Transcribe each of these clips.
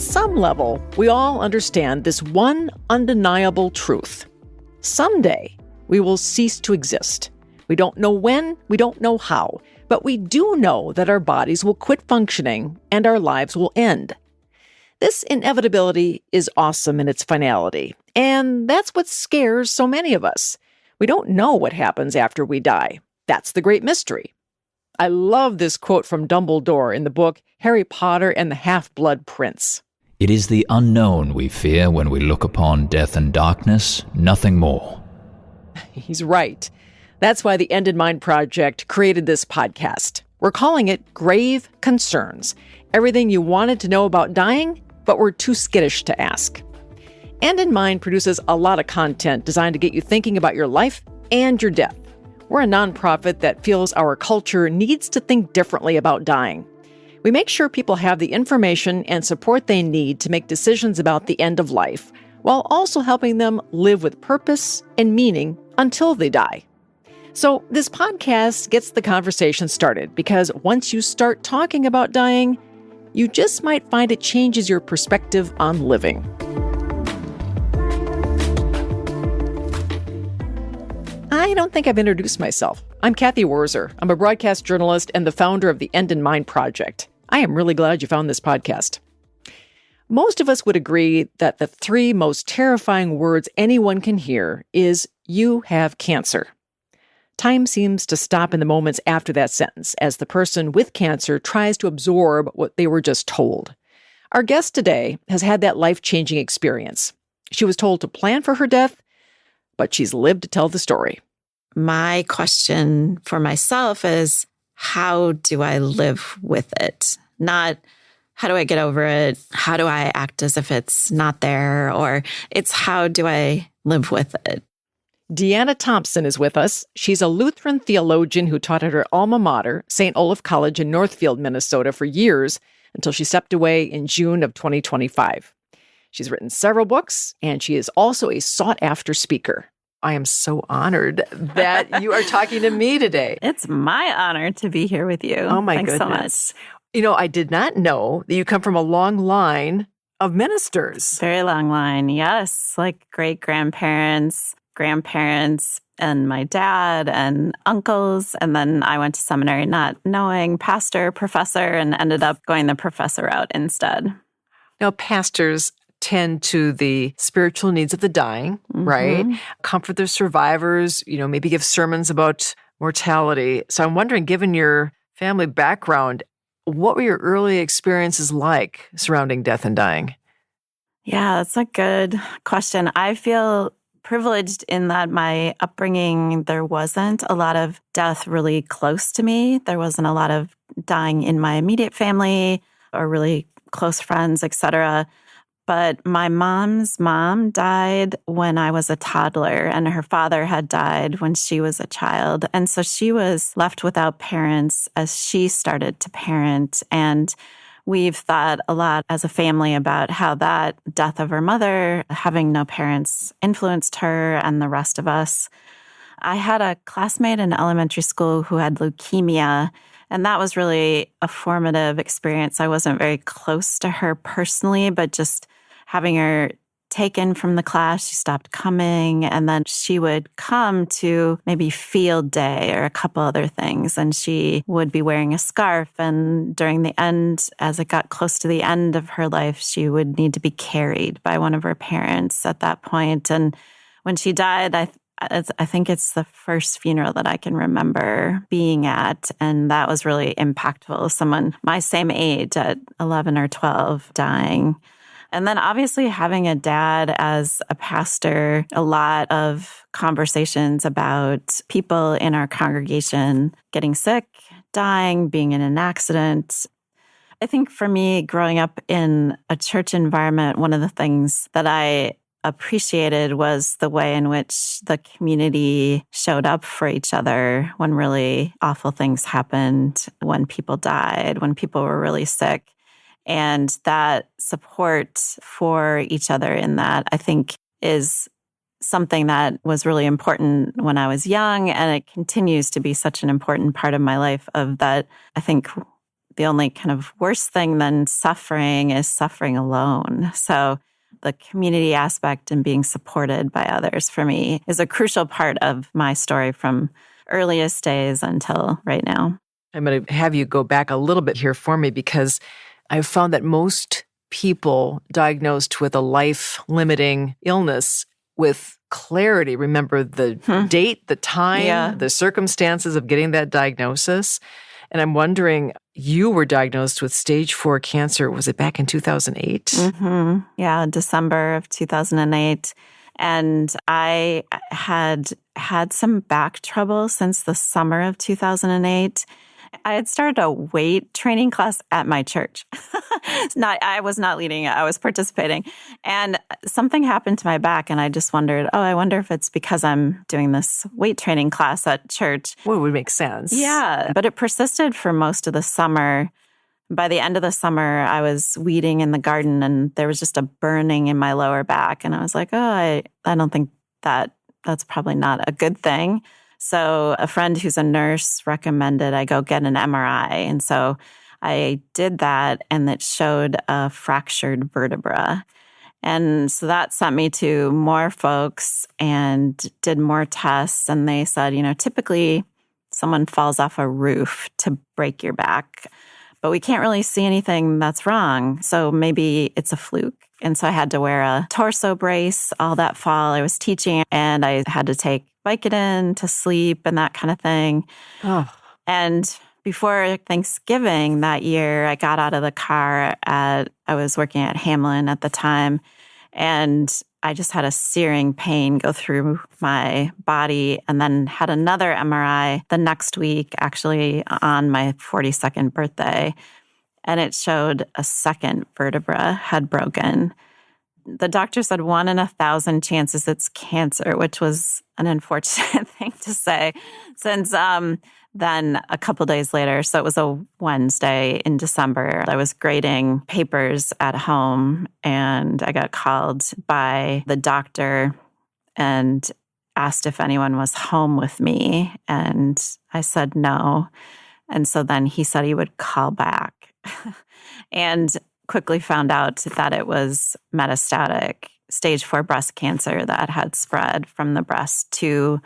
some level, we all understand this one undeniable truth. Someday, we will cease to exist. We don't know when, we don't know how, but we do know that our bodies will quit functioning and our lives will end. This inevitability is awesome in its finality, and that's what scares so many of us. We don't know what happens after we die. That's the great mystery. I love this quote from Dumbledore in the book Harry Potter and the Half-Blood Prince. It is the unknown we fear when we look upon death and darkness, nothing more. He's right. That's why the End in Mind Project created this podcast. We're calling it Grave Concerns. Everything you wanted to know about dying, but were too skittish to ask. End in Mind produces a lot of content designed to get you thinking about your life and your death. We're a nonprofit that feels our culture needs to think differently about dying. We make sure people have the information and support they need to make decisions about the end of life, while also helping them live with purpose and meaning until they die. So this podcast gets the conversation started because once you start talking about dying, you just might find it changes your perspective on living. I don't think I've introduced myself. I'm Kathy Wurzer. I'm a broadcast journalist and the founder of the End in Mind Project. I am really glad you found this podcast. Most of us would agree that the three most terrifying words anyone can hear is, "You have cancer." Time seems to stop in the moments after that sentence as the person with cancer tries to absorb what they were just told. Our guest today has had that life-changing experience. She was told to plan for her death, but she's lived to tell the story. My question for myself is, how do I live with it? Not how do I get over it? How do I act as if it's not there? Or it's how do I live with it? Deanna Thompson is with us. She's a Lutheran theologian who taught at her alma mater, St. Olaf College in Northfield, Minnesota, for years until she stepped away in June of 2025. She's written several books, and she is also a sought-after speaker. I am so honored that you are talking to me today. It's my honor to be here with you. Oh, my Thanks goodness. so much. You know, I did not know that you come from a long line of ministers. Very long line, yes. Like great-grandparents, grandparents, and my dad and uncles. And then I went to seminary not knowing pastor, professor, and ended up going the professor route instead. Now, pastors tend to the spiritual needs of the dying, right? Comfort their survivors, maybe give sermons about mortality. So I'm wondering, given your family background, what were your early experiences like surrounding death and dying? Yeah, that's a good question. I feel privileged in that my upbringing, there wasn't a lot of death really close to me. There wasn't a lot of dying in my immediate family or really close friends, etc. But my mom's mom died when I was a toddler, and her father had died when she was a child. And so she was left without parents as she started to parent. And we've thought a lot as a family about how that death of her mother, having no parents, influenced her and the rest of us. I had a classmate in elementary school who had leukemia, and that was really a formative experience. I wasn't very close to her personally, but just having her taken from the class, she stopped coming, and then she would come to maybe field day or a couple other things, and she would be wearing a scarf. And during the end, as it got close to the end of her life, she would need to be carried by one of her parents at that point. And when she died, I think it's the first funeral that I can remember being at, and that was really impactful. Someone my same age at 11 or 12 dying. And then obviously having a dad as a pastor, a lot of conversations about people in our congregation getting sick, dying, being in an accident. I think for me, growing up in a church environment, one of the things that I appreciated was the way in which the community showed up for each other when really awful things happened, when people died, when people were really sick. And that support for each other in that, I think, is something that was really important when I was young. And it continues to be such an important part of my life, of that, I think, the only kind of worse thing than suffering is suffering alone. So the community aspect and being supported by others for me is a crucial part of my story from earliest days until right now. I'm going to have you go back a little bit here for me because I've found that most people diagnosed with a life-limiting illness with clarity remember the date, the time, the circumstances of getting that diagnosis. And I'm wondering, you were diagnosed with stage 4 cancer. Was it back in 2008? Mm-hmm. Yeah, December of 2008. And I had some back trouble since the summer of 2008. I had started a weight training class at my church. I was not leading it. I was participating. And something happened to my back, and I just wondered, I wonder if it's because I'm doing this weight training class at church. Well, it would make sense. Yeah, but it persisted for most of the summer. By the end of the summer, I was weeding in the garden, and there was just a burning in my lower back. And I was like, I don't think that's probably not a good thing. So a friend who's a nurse recommended I go get an MRI. And so I did that, and it showed a fractured vertebra. And so that sent me to more folks and did more tests. And they said, typically someone falls off a roof to break your back, but we can't really see anything that's wrong. So maybe it's a fluke. And so I had to wear a torso brace all that fall. I was teaching, and I had to take Vicodin to sleep and that kind of thing. Oh. And before Thanksgiving that year, I got out of the car I was working at Hamlin at the time, and I just had a searing pain go through my body, and then had another MRI the next week, actually on my 42nd birthday. And it showed a second vertebra had broken. The doctor said 1 in 1,000 chances it's cancer, which was an unfortunate thing to say, since then a couple days later, so it was a Wednesday in December, I was grading papers at home, and I got called by the doctor and asked if anyone was home with me. And I said no. And so then he said he would call back. And quickly found out that it was metastatic stage 4 breast cancer that had spread from the breast to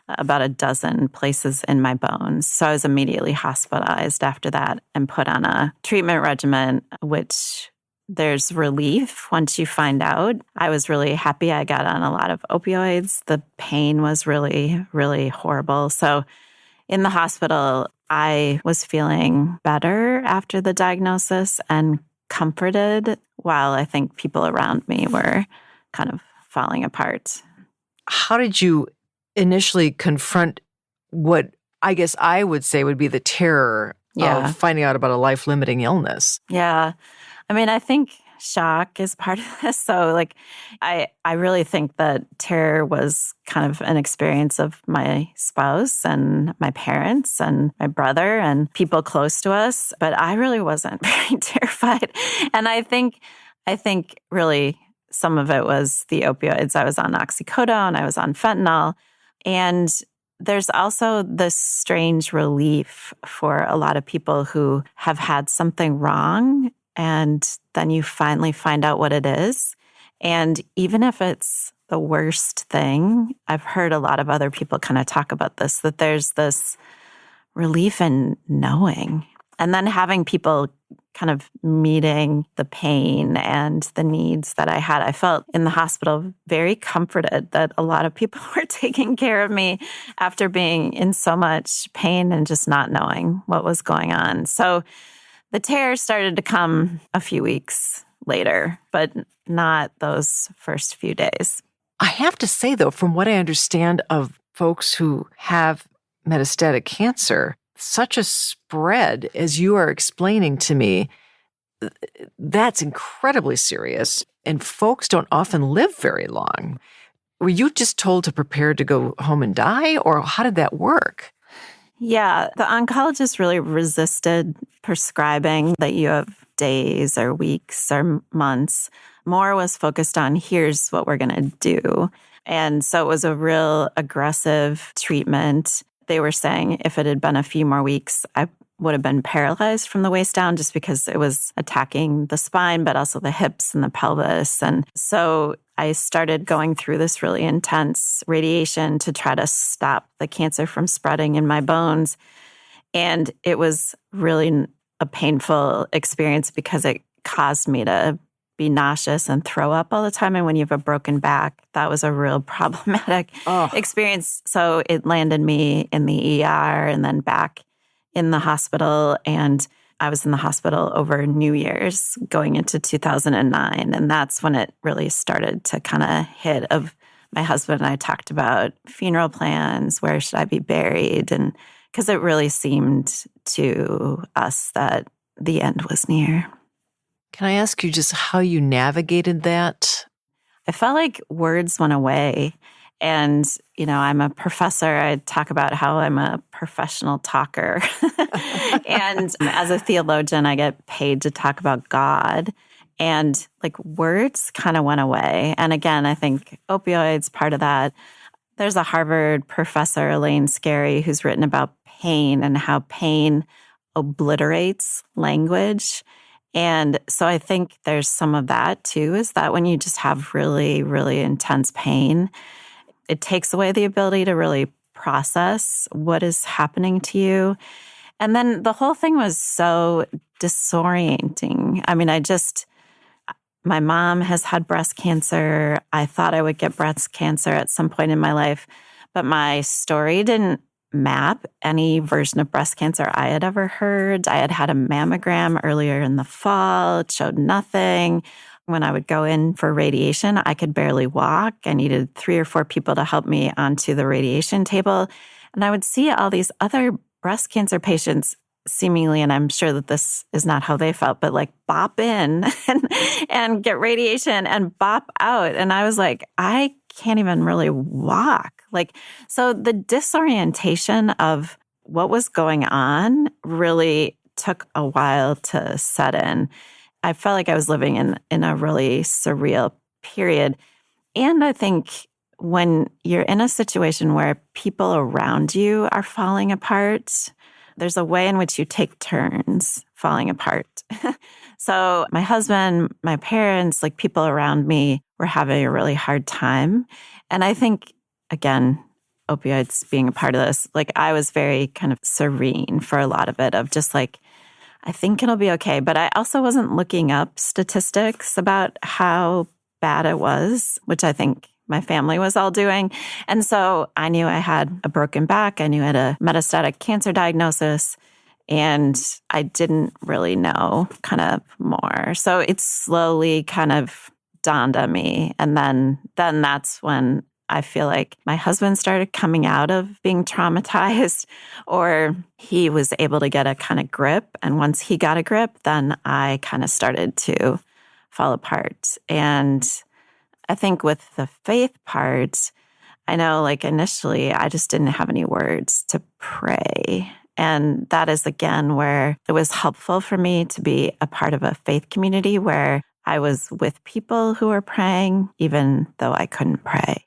about a dozen places in my bones. So I was immediately hospitalized after that and put on a treatment regimen, which there's relief once you find out. I was really happy I got on a lot of opioids. The pain was really, really horrible. So in the hospital, I was feeling better after the diagnosis and comforted, while I think people around me were kind of falling apart. How did you initially confront what I guess I would say would be the terror of finding out about a life-limiting illness? Yeah. I mean, I think shock is part of this. So I really think that terror was kind of an experience of my spouse and my parents and my brother and people close to us. But I really wasn't very terrified. And I think really some of it was the opioids. I was on oxycodone, I was on fentanyl. And there's also this strange relief for a lot of people who have had something wrong, and then you finally find out what it is. And even if it's the worst thing, I've heard a lot of other people kind of talk about this, that there's this relief in knowing. And then having people kind of meeting the pain and the needs that I had. I felt in the hospital very comforted that a lot of people were taking care of me after being in so much pain and just not knowing what was going on. So the terror started to come a few weeks later, but not those first few days. I have to say, though, from what I understand of folks who have metastatic cancer, such a spread as you are explaining to me, that's incredibly serious. And folks don't often live very long. Were you just told to prepare to go home and die, or how did that work? Yeah, the oncologist really resisted prescribing that you have days or weeks or months. More was focused on, here's what we're going to do. And so it was a real aggressive treatment. They were saying if it had been a few more weeks, I would have been paralyzed from the waist down just because it was attacking the spine, but also the hips and the pelvis. And so I started going through this really intense radiation to try to stop the cancer from spreading in my bones. And it was really a painful experience because it caused me to be nauseous and throw up all the time. And when you have a broken back, that was a real problematic experience. So it landed me in the ER and then back in the hospital. And I was in the hospital over New Year's going into 2009. And that's when it really started to kind of hit of my husband and I talked about funeral plans, where should I be buried? And because it really seemed to us that the end was near. Can I ask you just how you navigated that? I felt like words went away. And, I'm a professor. I talk about how I'm a professional talker. And as a theologian, I get paid to talk about God. And words kind of went away. And again, I think opioids, part of that. There's a Harvard professor, Elaine Scarry, who's written about pain and how pain obliterates language. And so I think there's some of that too, is that when you just have really, really intense pain, it takes away the ability to really process what is happening to you. And then the whole thing was so disorienting. I mean, my mom has had breast cancer. I thought I would get breast cancer at some point in my life, but my story didn't map any version of breast cancer I had ever heard. I had had a mammogram earlier in the fall. It showed nothing. When I would go in for radiation, I could barely walk. I needed 3 or 4 people to help me onto the radiation table. And I would see all these other breast cancer patients seemingly, and I'm sure that this is not how they felt, but bop in and get radiation and bop out. And I was like, I can't even really walk. So the disorientation of what was going on really took a while to set in. I felt like I was living in a really surreal period. And I think when you're in a situation where people around you are falling apart, there's a way in which you take turns falling apart. So my husband, my parents, people around me were having a really hard time. And I think, again, opioids being a part of this, I was very kind of serene for a lot of it, of just I think it'll be okay. But I also wasn't looking up statistics about how bad it was, which I think my family was all doing. And so I knew I had a broken back. I knew I had a metastatic cancer diagnosis. And I didn't really know kind of more. So it slowly kind of dawned on me. And then that's when I feel like my husband started coming out of being traumatized, or he was able to get a kind of grip. And once he got a grip, then I kind of started to fall apart. And I think with the faith part, I know initially I just didn't have any words to pray. And that is, again, where it was helpful for me to be a part of a faith community where I was with people who were praying, even though I couldn't pray.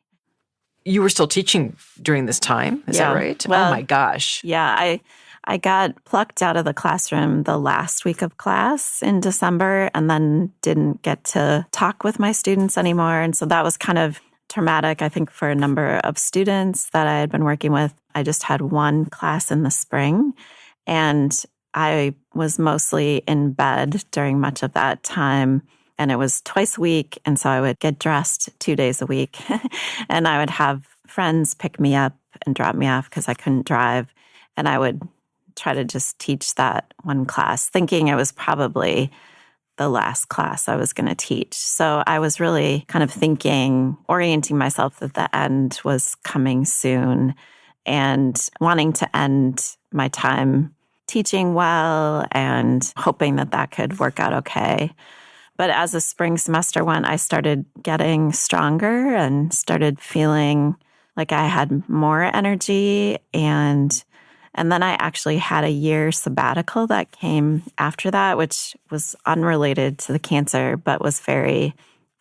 You were still teaching during this time, is that right? Well, oh my gosh. Yeah, I got plucked out of the classroom the last week of class in December and then didn't get to talk with my students anymore. And so that was kind of traumatic, I think, for a number of students that I had been working with. I just had one class in the spring, and I was mostly in bed during much of that time. And it was twice a week. And so I would get dressed 2 days a week. And I would have friends pick me up and drop me off because I couldn't drive. And I would try to just teach that one class, thinking it was probably the last class I was going to teach. So I was really kind of orienting myself that the end was coming soon and wanting to end my time teaching well and hoping that could work out okay. But as the spring semester went, I started getting stronger and started feeling like I had more energy. And then I actually had a year sabbatical that came after that, which was unrelated to the cancer, but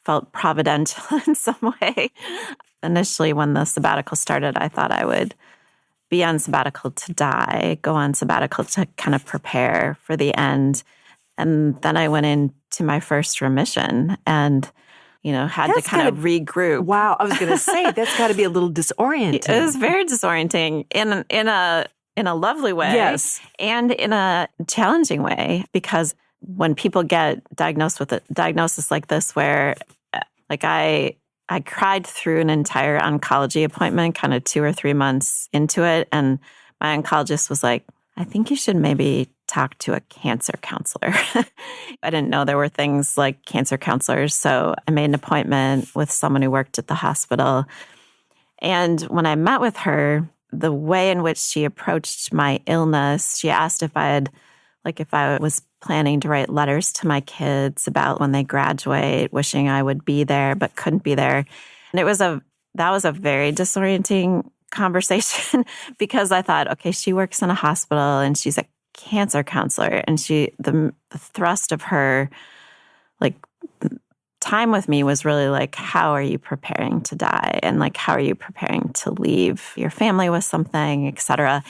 felt providential in some way. Initially, when the sabbatical started, I thought I would be on sabbatical to die, go on sabbatical to kind of prepare for the end. And then I went into my first remission and, had to kind of regroup. Wow. I was going to say, that's got to be a little disorienting. It was very disorienting in a lovely way. Yes. And in a challenging way, because when people get diagnosed with a diagnosis like this, where like I cried through an entire oncology appointment, kind of 2 or 3 months into it. And my oncologist was like, I think you should maybe talk to a cancer counselor. I didn't know there were things like cancer counselors. So I made an appointment with someone who worked at the hospital. And when I met with her, the way in which she approached my illness, she asked if I was planning to write letters to my kids about when they graduate, wishing I would be there, but couldn't be there. And that was a very disorienting conversation because I thought, okay, she works in a hospital and she's a cancer counselor. And the thrust of her time with me was really like, how are you preparing to die? And like, how are you preparing to leave your family with something, et cetera.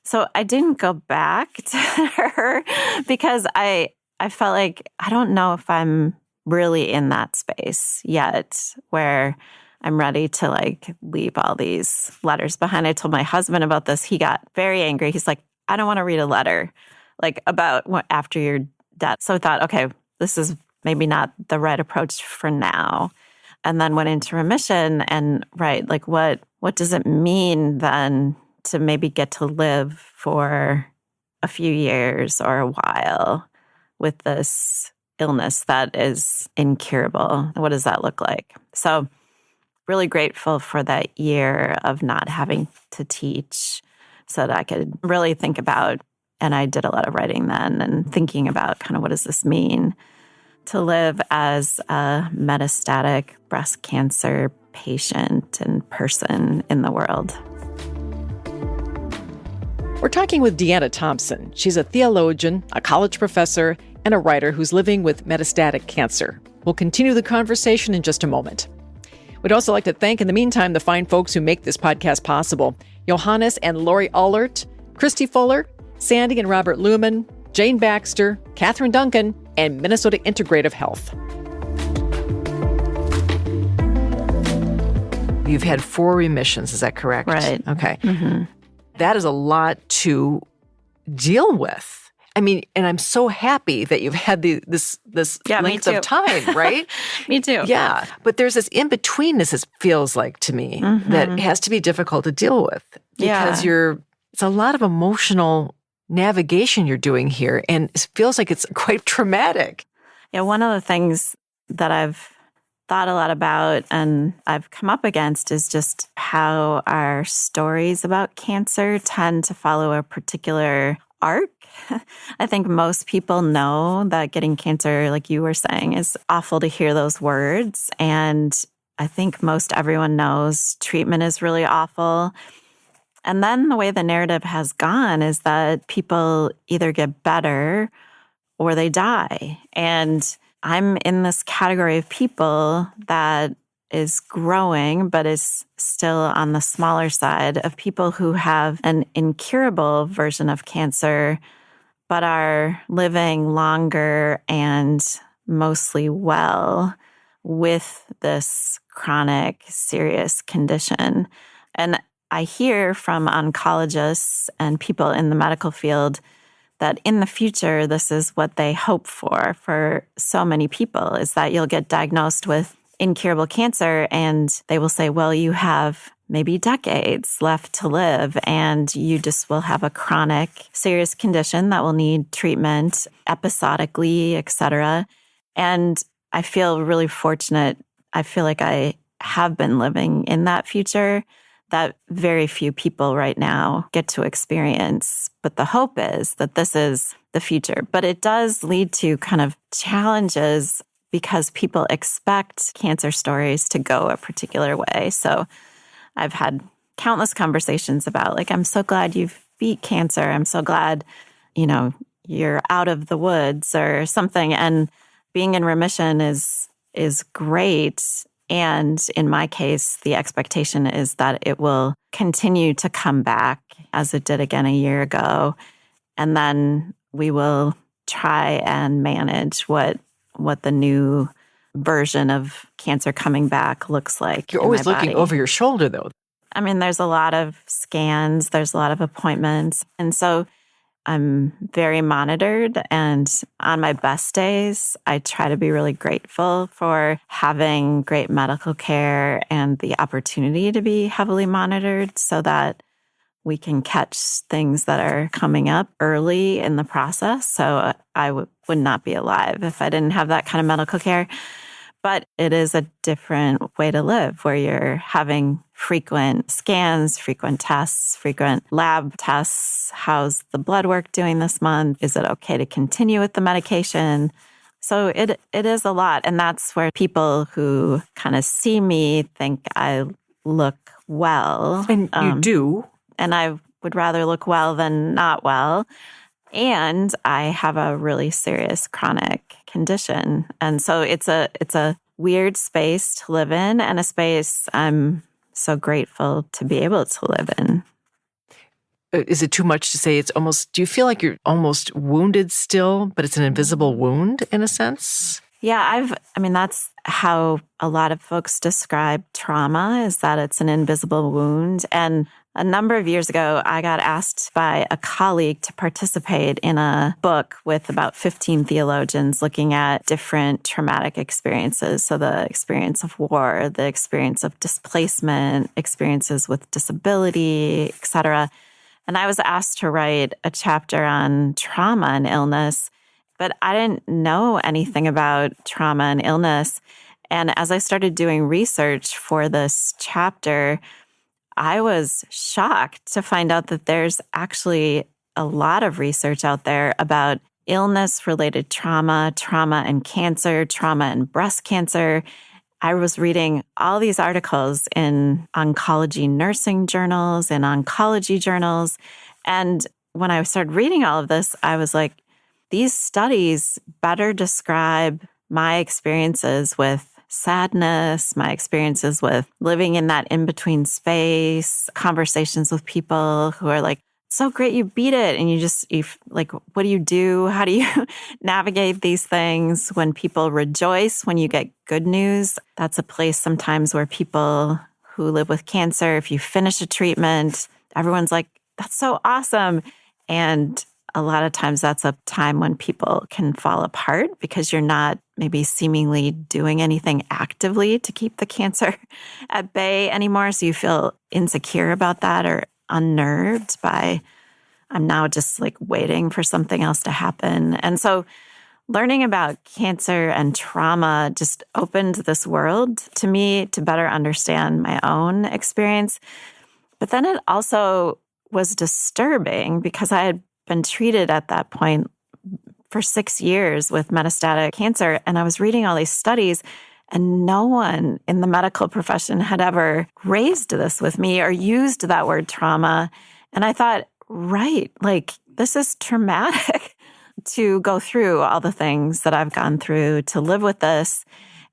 So I didn't go back to her because I felt like, I don't know if I'm really in that space yet where I'm ready to like leave all these letters behind. I told my husband about this. He got very angry. He's like, I don't want to read a letter like about what after your death. So I thought, okay, this is maybe not the right approach for now. And then went into remission and like what does it mean then to maybe get to live for a few years or a while with this illness that is incurable? What does that look like? So really grateful for that year of not having to teach so that I could really think about, and I did a lot of writing then and thinking about kind of what does this mean to live as a metastatic breast cancer patient and person in the world. We're talking with Deanna Thompson. She's a theologian, a college professor, and a writer who's living with metastatic cancer. We'll continue the conversation in just a moment. We'd also like to thank, in the meantime, the fine folks who make this podcast possible. Johannes and Lori Allert, Christy Fuller, Sandy and Robert Luhman, Jane Baxter, Catherine Duncan, and Minnesota Integrative Health. You've had 4 remissions, is that correct? Right. Okay. Mm-hmm. That is a lot to deal with. I mean, and I'm so happy that you've had this length of time, right? Me too. Yeah. But there's this in-betweenness, it feels like to me, that has to be difficult to deal with because it's a lot of emotional navigation you're doing here, and it feels like it's quite traumatic. Yeah, one of the things that I've thought a lot about and I've come up against is just how our stories about cancer tend to follow a particular arc. I think most people know that getting cancer, like you were saying, is awful to hear those words. And I think most everyone knows treatment is really awful. And then the way the narrative has gone is that people either get better or they die. And I'm in this category of people that is growing, but is still on the smaller side of people who have an incurable version of cancer, but are living longer and mostly well with this chronic, serious condition. And I hear from oncologists and people in the medical field that in the future, this is what they hope for so many people, is that you'll get diagnosed with incurable cancer and they will say, well, you have maybe decades left to live and you just will have a chronic, serious condition that will need treatment episodically, et cetera. And I feel really fortunate. I feel like I have been living in that future that very few people right now get to experience. But the hope is that this is the future. But it does lead to kind of challenges because people expect cancer stories to go a particular way. So I've had countless conversations about, like, I'm so glad you've beat cancer. I'm so glad, you're out of the woods or something. And being in remission is great. And in my case, the expectation is that it will continue to come back as it did again a year ago. And then we will try and manage what the new version of cancer coming back looks like. You're always looking over your shoulder, though. I mean, there's a lot of scans, there's a lot of appointments. And so I'm very monitored. And on my best days, I try to be really grateful for having great medical care and the opportunity to be heavily monitored so that we can catch things that are coming up early in the process. So I would not be alive if I didn't have that kind of medical care. But it is a different way to live where you're having frequent scans, frequent tests, frequent lab tests. How's the blood work doing this month? Is it okay to continue with the medication? So it is a lot. And that's where people who kind of see me think I look well. And you do. And I would rather look well than not well. And I have a really serious chronic condition. And so it's a weird space to live in and a space I'm so grateful to be able to live in. Is it too much to say do you feel like you're almost wounded still, but it's an invisible wound in a sense? Yeah, that's how a lot of folks describe trauma, is that it's an invisible wound. And a number of years ago, I got asked by a colleague to participate in a book with about 15 theologians looking at different traumatic experiences. So the experience of war, the experience of displacement, experiences with disability, et cetera. And I was asked to write a chapter on trauma and illness, but I didn't know anything about trauma and illness. And as I started doing research for this chapter, I was shocked to find out that there's actually a lot of research out there about illness-related trauma, trauma and cancer, trauma and breast cancer. I was reading all these articles in oncology nursing journals and oncology journals. And when I started reading all of this, I was like, these studies better describe my experiences with sadness, my experiences with living in that in-between space, conversations with people who are like, so great, you beat it. And you like, what do you do? How do you navigate these things when people rejoice when you get good news? That's a place sometimes where people who live with cancer, if you finish a treatment, everyone's like, that's so awesome. And a lot of times that's a time when people can fall apart because you're not maybe seemingly doing anything actively to keep the cancer at bay anymore. So you feel insecure about that or unnerved by, I'm now just like waiting for something else to happen. And so learning about cancer and trauma just opened this world to me to better understand my own experience. But then it also was disturbing because I had been treated at that point for 6 years with metastatic cancer. And I was reading all these studies and no one in the medical profession had ever raised this with me or used that word trauma. And I thought, right, like this is traumatic to go through all the things that I've gone through to live with this.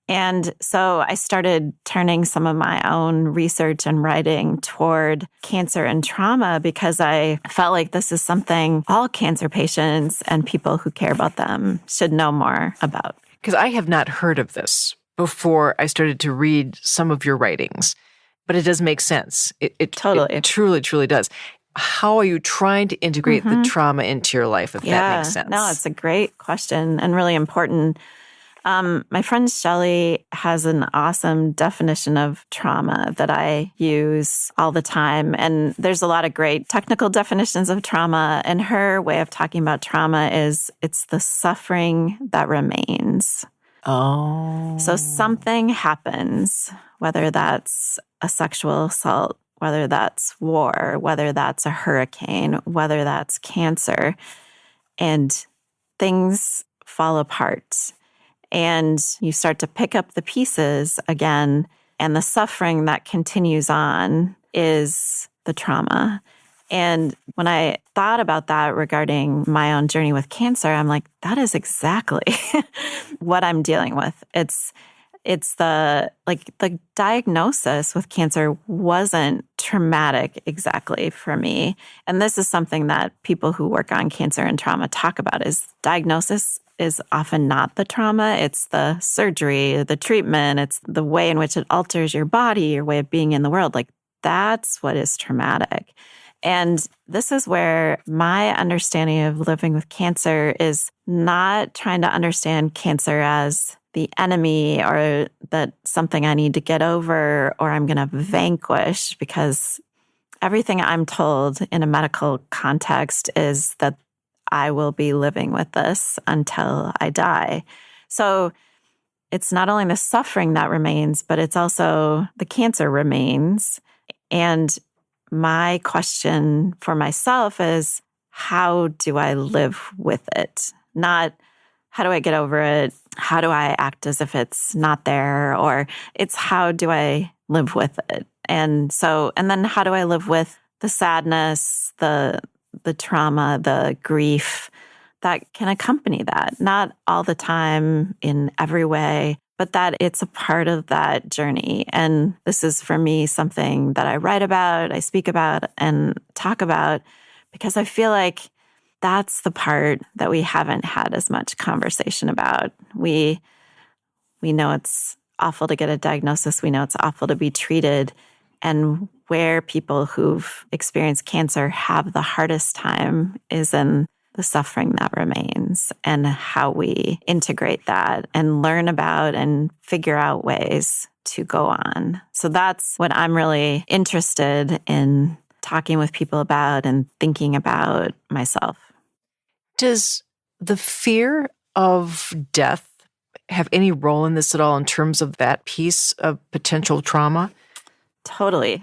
And so I started turning some of my own research and writing toward cancer and trauma because I felt like this is something all cancer patients and people who care about them should know more about. Because I have not heard of this before I started to read some of your writings, but it does make sense. It truly, truly does. How are you trying to integrate the trauma into your life, if that makes sense? No, it's a great question and really important. My friend Shelley has an awesome definition of trauma that I use all the time. And there's a lot of great technical definitions of trauma. And her way of talking about trauma is it's the suffering that remains. Oh. So something happens, whether that's a sexual assault, whether that's war, whether that's a hurricane, whether that's cancer, and things fall apart. And you start to pick up the pieces again, and the suffering that continues on is the trauma. And when I thought about that regarding my own journey with cancer, I'm like, that is exactly what I'm dealing with. It's it's the diagnosis with cancer wasn't traumatic exactly for me. And this is something that people who work on cancer and trauma talk about is diagnosis is often not the trauma. It's the surgery, the treatment. It's the way in which it alters your body, your way of being in the world. Like that's what is traumatic. And this is where my understanding of living with cancer is not trying to understand cancer as the enemy or that something I need to get over or I'm going to vanquish, because everything I'm told in a medical context is that I will be living with this until I die. So it's not only the suffering that remains, but it's also the cancer remains. And my question for myself is, how do I live with it? Not how do I get over it? How do I act as if it's not there? Or it's how do I live with it? And then how do I live with the sadness, the trauma, the grief that can accompany that? Not all the time in every way, but that it's a part of that journey. And this is for me something that I write about, I speak about, and talk about, because I feel like that's the part that we haven't had as much conversation about. We know it's awful to get a diagnosis. We know it's awful to be treated. And where people who've experienced cancer have the hardest time is in the suffering that remains and how we integrate that and learn about and figure out ways to go on. So that's what I'm really interested in talking with people about and thinking about myself. Does the fear of death have any role in this at all in terms of that piece of potential trauma? Totally.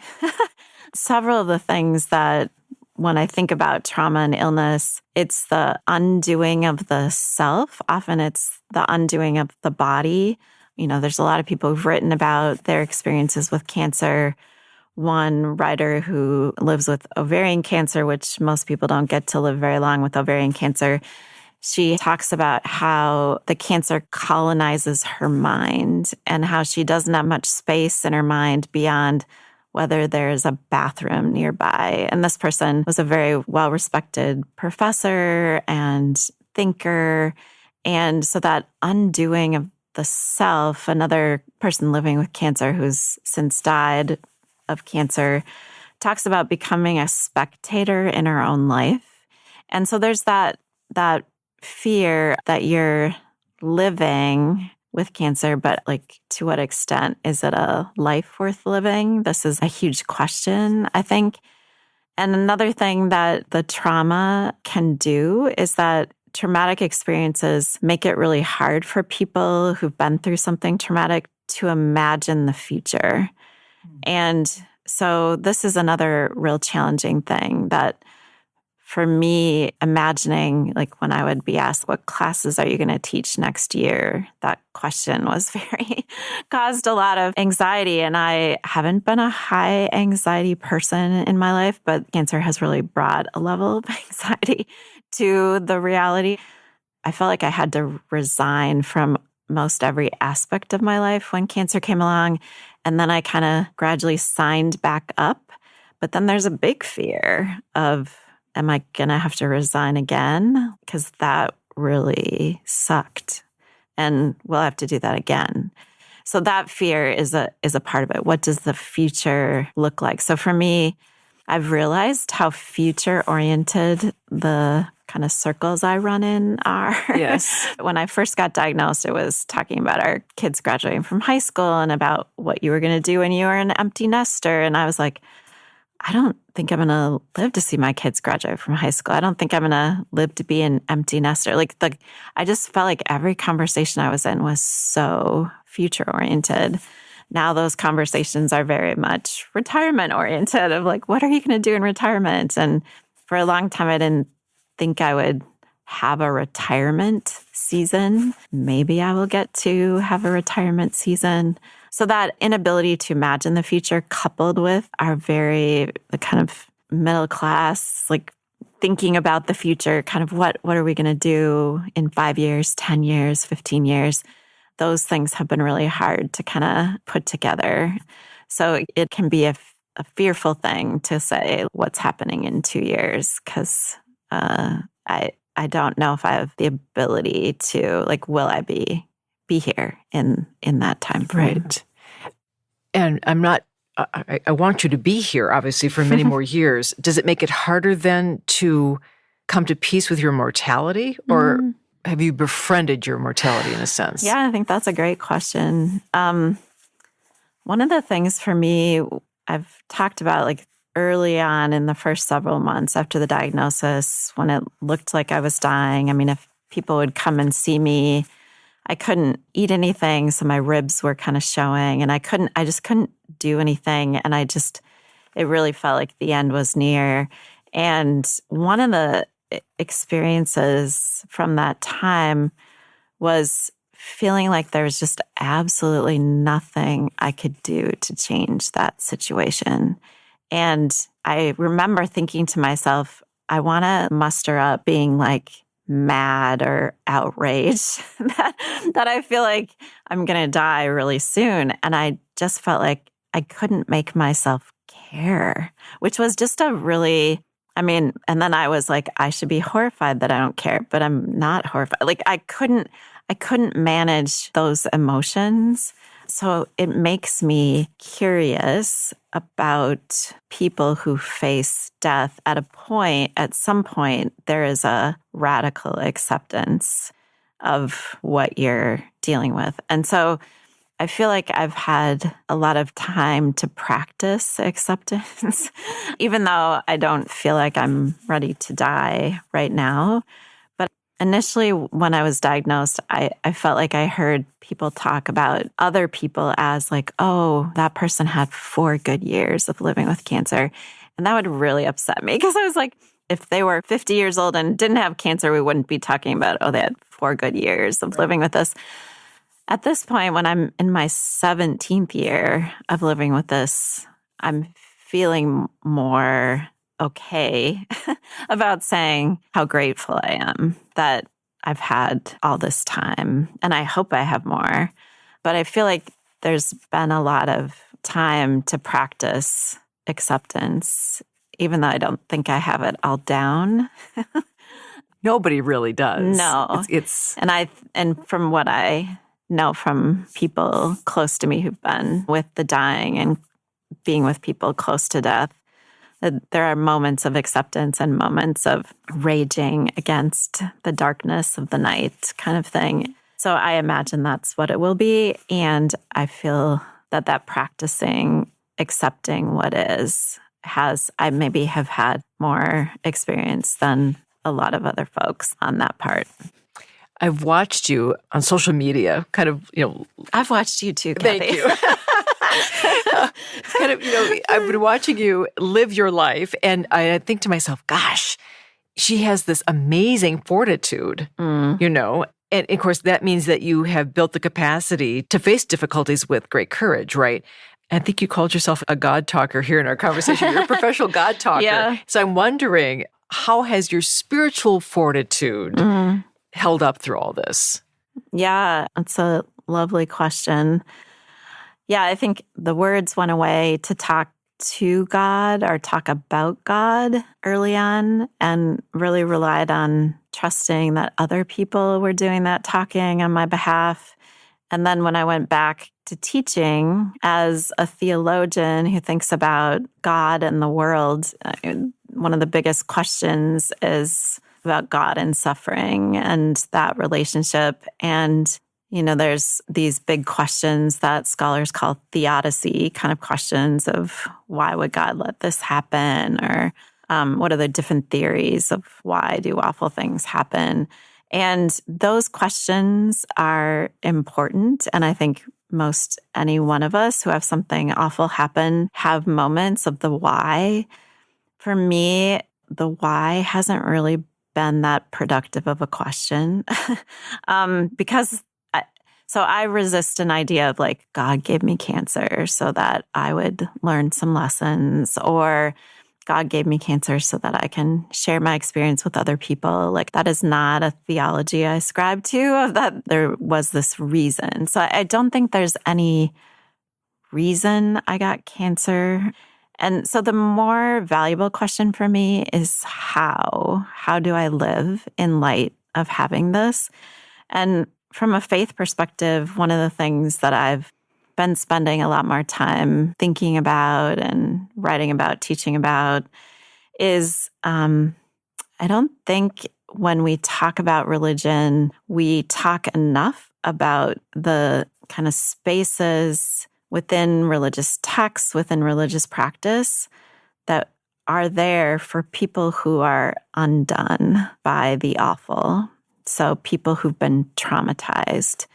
Several of the things that when I think about trauma and illness, it's the undoing of the self. Often it's the undoing of the body. There's a lot of people who've written about their experiences with cancer. One writer who lives with ovarian cancer, which most people don't get to live very long with ovarian cancer, she talks about how the cancer colonizes her mind and how she doesn't have much space in her mind beyond whether there's a bathroom nearby. And this person was a very well-respected professor and thinker. And so that undoing of the self, another person living with cancer who's since died of cancer, talks about becoming a spectator in her own life. And so there's that fear that you're living with cancer, but to what extent is it a life worth living? This is a huge question, I think. And another thing that the trauma can do is that traumatic experiences make it really hard for people who've been through something traumatic to imagine the future. And so this is another real challenging thing that for me, imagining when I would be asked, what classes are you going to teach next year? That question was caused a lot of anxiety. And I haven't been a high anxiety person in my life, but cancer has really brought a level of anxiety to the reality. I felt like I had to resign from most every aspect of my life when cancer came along. And then I kind of gradually signed back up. But then there's a big fear of, am I going to have to resign again? Because that really sucked. And we'll have to do that again. So that fear is a part of it. What does the future look like? So for me, I've realized how future-oriented the kind of circles I run in are. Yes. When I first got diagnosed, it was talking about our kids graduating from high school and about what you were going to do when you were an empty nester. And I was like, I don't think I'm going to live to see my kids graduate from high school. I don't think I'm going to live to be an empty nester. I just felt like every conversation I was in was so future-oriented. Now those conversations are very much retirement-oriented of what are you going to do in retirement? And for a long time, I didn't think I would have a retirement season. Maybe I will get to have a retirement season. So that inability to imagine the future coupled with our the kind of middle class, thinking about the future, kind of what are we going to do in 5 years, 10 years, 15 years? those things have been really hard to kind of put together. So it can be a fearful thing to say what's happening in 2 years, because I don't know if I have the ability to, like, will I be here in that time frame? Right. And I want you to be here, obviously, for many more years. Does it make it harder then to come to peace with your mortality, or have you befriended your mortality in a sense? Yeah, I think that's a great question. One of the things for me, I've talked about, like, early on in the first several months after the diagnosis, when it looked like I was dying. I mean, if people would come and see me, I couldn't eat anything, so my ribs were kind of showing, and I just couldn't do anything, and it really felt like the end was near. And one of the experiences from that time was feeling like there was just absolutely nothing I could do to change that situation. And I remember thinking to myself, I want to muster up being like mad or outraged that I feel like I'm going to die really soon. And I just felt like I couldn't make myself care, which was just and then I was like, I should be horrified that I don't care, but I'm not horrified. Like I couldn't manage those emotions. So it makes me curious about people who face death at some point, there is a radical acceptance of what you're dealing with. And so I feel like I've had a lot of time to practice acceptance, even though I don't feel like I'm ready to die right now. But initially, when I was diagnosed, I felt like I heard people talk about other people as like, oh, that person had 4 good years of living with cancer. And that would really upset me, because I was like, if they were 50 years old and didn't have cancer, we wouldn't be talking about, oh, they had 4 good years of living with this. At this point, when I'm in my 17th year of living with this, I'm feeling more okay about saying how grateful I am that I've had all this time. And I hope I have more. But I feel like there's been a lot of time to practice acceptance, even though I don't think I have it all down. Nobody really does. No. And from what I know from people close to me who've been with the dying and being with people close to death, that there are moments of acceptance and moments of raging against the darkness of the night kind of thing. So I imagine that's what it will be. And I feel that practicing accepting what is I maybe have had more experience than a lot of other folks on that part. I've watched you on social media, kind of, I've watched you too, Kathy. Thank you. I've been watching you live your life, and I think to myself, gosh, she has this amazing fortitude, And of course, that means that you have built the capacity to face difficulties with great courage, right? I think you called yourself a God talker here in our conversation. You're a professional God talker. Yeah. So I'm wondering, how has your spiritual fortitude held up through all this? Yeah, that's a lovely question. Yeah, I think the words went away to talk to God or talk about God early on, and really relied on trusting that other people were doing that talking on my behalf. And then when I went back to teaching as a theologian who thinks about God and the world, one of the biggest questions is about God and suffering and that relationship. And, there's these big questions that scholars call theodicy kind of questions of why would God let this happen? Or what are the different theories of why do awful things happen? And those questions are important. And I think most any one of us who have something awful happen have moments of the why. For me, the why hasn't really been that productive of a question because I resist an idea of like, God gave me cancer so that I would learn some lessons, or God gave me cancer so that I can share my experience with other people. Like, that is not a theology I ascribe to, of that there was this reason. So I don't think there's any reason I got cancer. And so the more valuable question for me is how? How do I live in light of having this? And from a faith perspective, one of the things that I've been spending a lot more time thinking about and writing about, teaching about is I don't think when we talk about religion, we talk enough about the kind of spaces within religious texts, within religious practice that are there for people who are undone by the awful. So people who've been traumatized.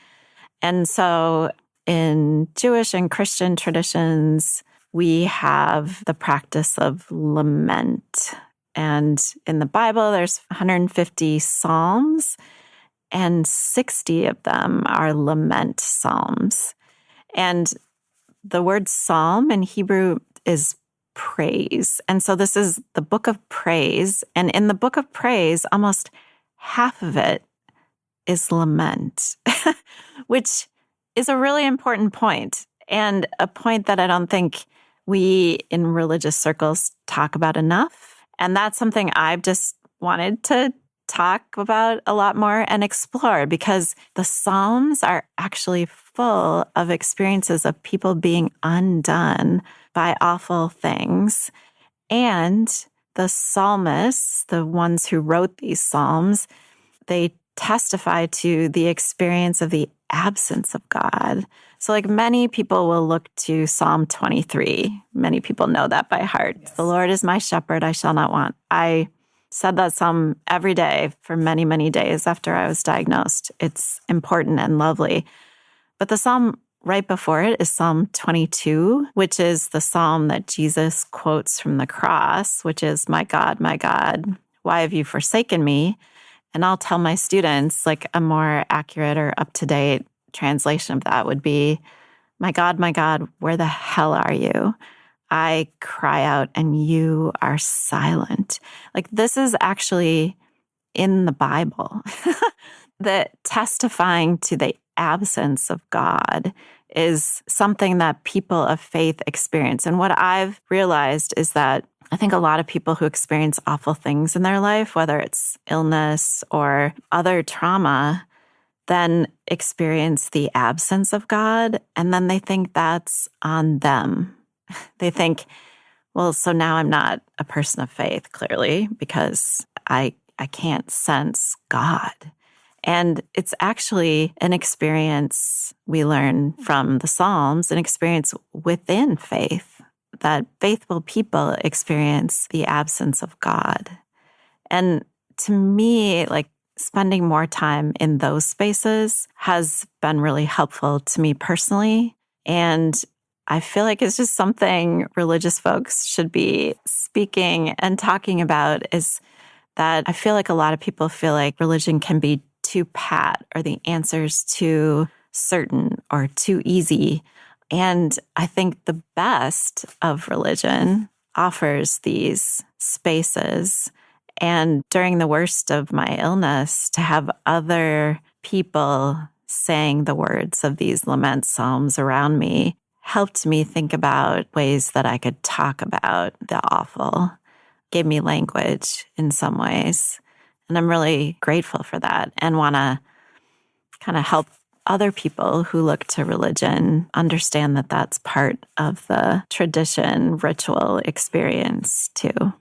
And so in Jewish and Christian traditions, we have the practice of lament. And in the Bible, there's 150 psalms, and 60 of them are lament psalms. And the word psalm in Hebrew is praise. And so this is the book of praise. And in the book of praise, almost half of it is lament, which is a really important point, and a point that I don't think we in religious circles talk about enough. And that's something I've just wanted to talk about a lot more and explore, because the Psalms are actually full of experiences of people being undone by awful things. And the psalmists, the ones who wrote these Psalms, they testify to the experience of the absence of God. So like many people will look to Psalm 23. Many people know that by heart. Yes. The Lord is my shepherd, I shall not want. I said that psalm every day for many, many days after I was diagnosed. It's important and lovely. But the psalm right before it is Psalm 22, which is the psalm that Jesus quotes from the cross, which is, my God, why have you forsaken me? And I'll tell my students, like a more accurate or up-to-date translation of that would be, my God, where the hell are you? I cry out and you are silent. Like, this is actually in the Bible. That testifying to the absence of God is something that people of faith experience. And what I've realized is that I think a lot of people who experience awful things in their life, whether it's illness or other trauma, then experience the absence of God. And then they think that's on them. They think, well, so now I'm not a person of faith, clearly, because I can't sense God. And it's actually an experience we learn from the Psalms, an experience within faith, that faithful people experience the absence of God. And to me, like, spending more time in those spaces has been really helpful to me personally. And I feel like it's just something religious folks should be speaking and talking about, is that I feel like a lot of people feel like religion can be too pat, or the answers too certain or too easy. And I think the best of religion offers these spaces. And during the worst of my illness, to have other people saying the words of these lament psalms around me helped me think about ways that I could talk about the awful, gave me language in some ways. And I'm really grateful for that, and want to kind of help other people who look to religion understand that that's part of the tradition, ritual experience too.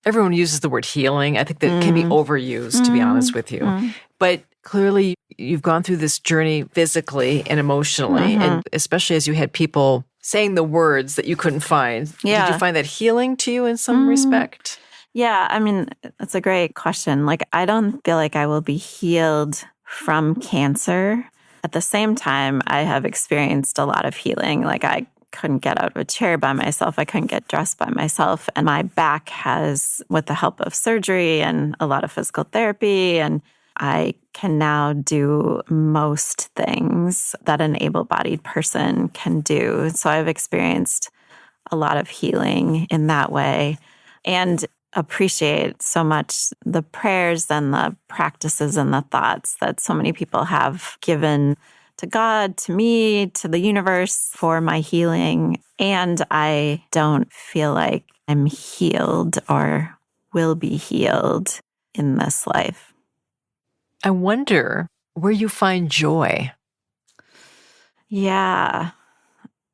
Everyone uses the word healing. I think that can be overused, to be honest with you. But clearly, you've gone through this journey physically and emotionally, and especially as you had people saying the words that you couldn't find. Yeah. Did you find that healing to you in some respect? Yeah, I mean, that's a great question. Like, I don't feel like I will be healed from cancer. At the same time, I have experienced a lot of healing. Like, I couldn't get out of a chair by myself. I couldn't get dressed by myself. And my back has, with the help of surgery and a lot of physical therapy, and I can now do most things that an able-bodied person can do. So I've experienced a lot of healing in that way. and appreciate so much the prayers and the practices and the thoughts that so many people have given to God, to me, to the universe for my healing. And I don't feel like I'm healed or will be healed in this life. I wonder where you find joy. Yeah,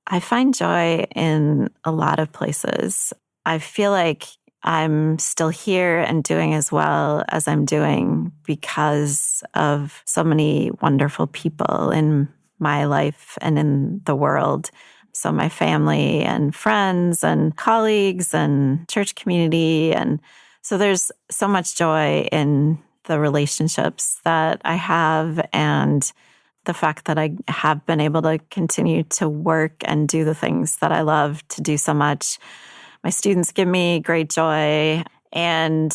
I find joy in a lot of places. I feel like I'm still here and doing as well as I'm doing because of so many wonderful people in my life and in the world. So my family and friends and colleagues and church community. And so there's so much joy in the relationships that I have and the fact that I have been able to continue to work and do the things that I love to do so much. My students give me great joy. And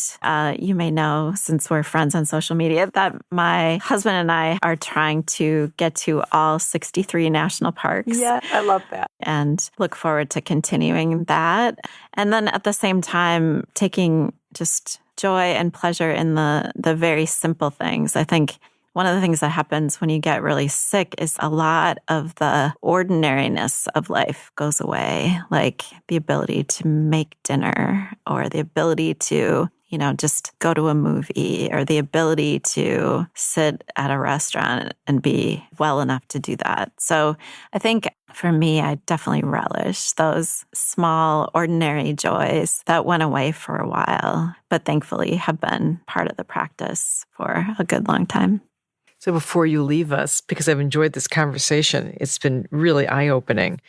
you may know, since we're friends on social media, that my husband and I are trying to get to all 63 national parks. Yeah, I love that. And look forward to continuing that. And then at the same time, taking just joy and pleasure in the very simple things. I think one of the things that happens when you get really sick is a lot of the ordinariness of life goes away, like the ability to make dinner or the ability to, just go to a movie or the ability to sit at a restaurant and be well enough to do that. So I think for me, I definitely relish those small, ordinary joys that went away for a while, but thankfully have been part of the practice for a good long time. So before you leave us, because I've enjoyed this conversation, it's been really eye-opening.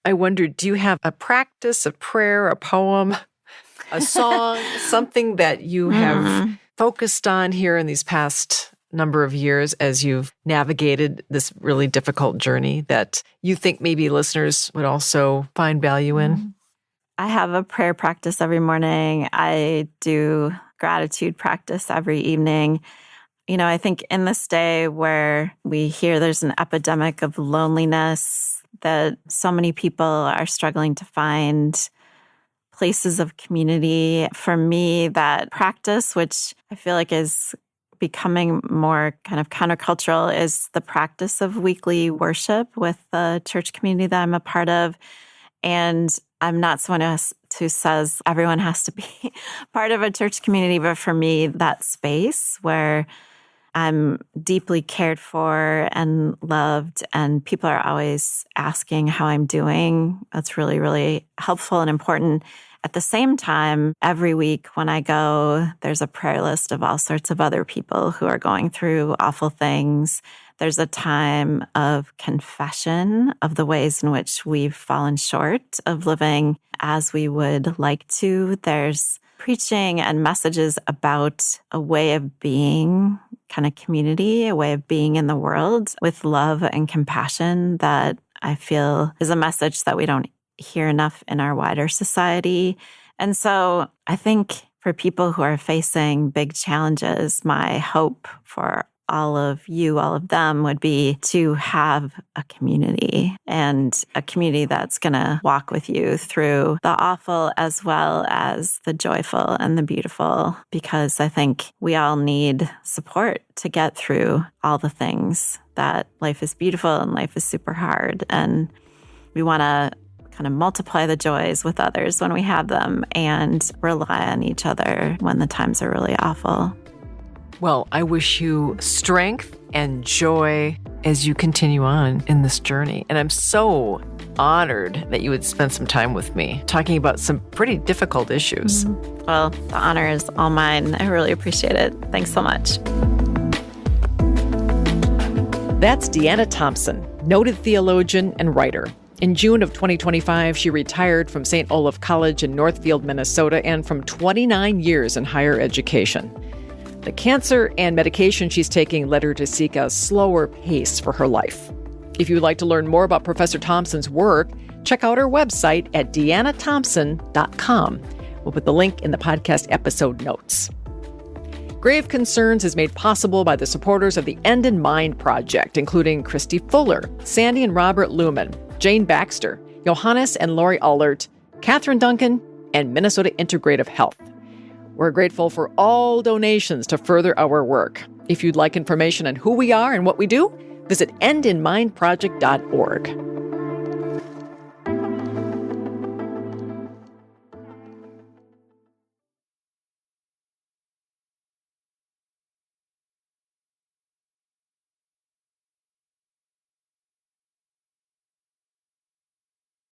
I wonder, do you have a practice, a prayer, a poem, a song, something that you have focused on here in these past number of years as you've navigated this really difficult journey that you think maybe listeners would also find value in? I have a prayer practice every morning. I do gratitude practice every evening. I think in this day where we hear there's an epidemic of loneliness, that so many people are struggling to find places of community. For me, that practice, which I feel like is becoming more kind of countercultural, is the practice of weekly worship with the church community that I'm a part of. And I'm not someone who says everyone has to be part of a church community, but for me, that space where I'm deeply cared for and loved, and people are always asking how I'm doing. That's really, really helpful and important. At the same time, every week when I go, there's a prayer list of all sorts of other people who are going through awful things. There's a time of confession of the ways in which we've fallen short of living as we would like to. There's preaching and messages about a way of being, kind of community, a way of being in the world with love and compassion that I feel is a message that we don't hear enough in our wider society. And so I think for people who are facing big challenges, my hope for all of you, all of them, would be to have a community, and a community that's going to walk with you through the awful as well as the joyful and the beautiful, because I think we all need support to get through all the things that life is beautiful and life is super hard. And we want to kind of multiply the joys with others when we have them and rely on each other when the times are really awful. Well, I wish you strength and joy as you continue on in this journey. And I'm so honored that you would spend some time with me talking about some pretty difficult issues. Well, the honor is all mine. I really appreciate it. Thanks so much. That's Deanna Thompson, noted theologian and writer. In June of 2025, she retired from St. Olaf College in Northfield, Minnesota, and from 29 years in higher education. The cancer and medication she's taking led her to seek a slower pace for her life. If you'd like to learn more about Professor Thompson's work, check out her website at deannathompson.com. We'll put the link in the podcast episode notes. Grave Concerns is made possible by the supporters of the End in Mind Project, including Christy Fuller, Sandy and Robert Lumen, Jane Baxter, Johannes and Lori Allert, Catherine Duncan, and Minnesota Integrative Health. We're grateful for all donations to further our work. If you'd like information on who we are and what we do, visit endinmindproject.org.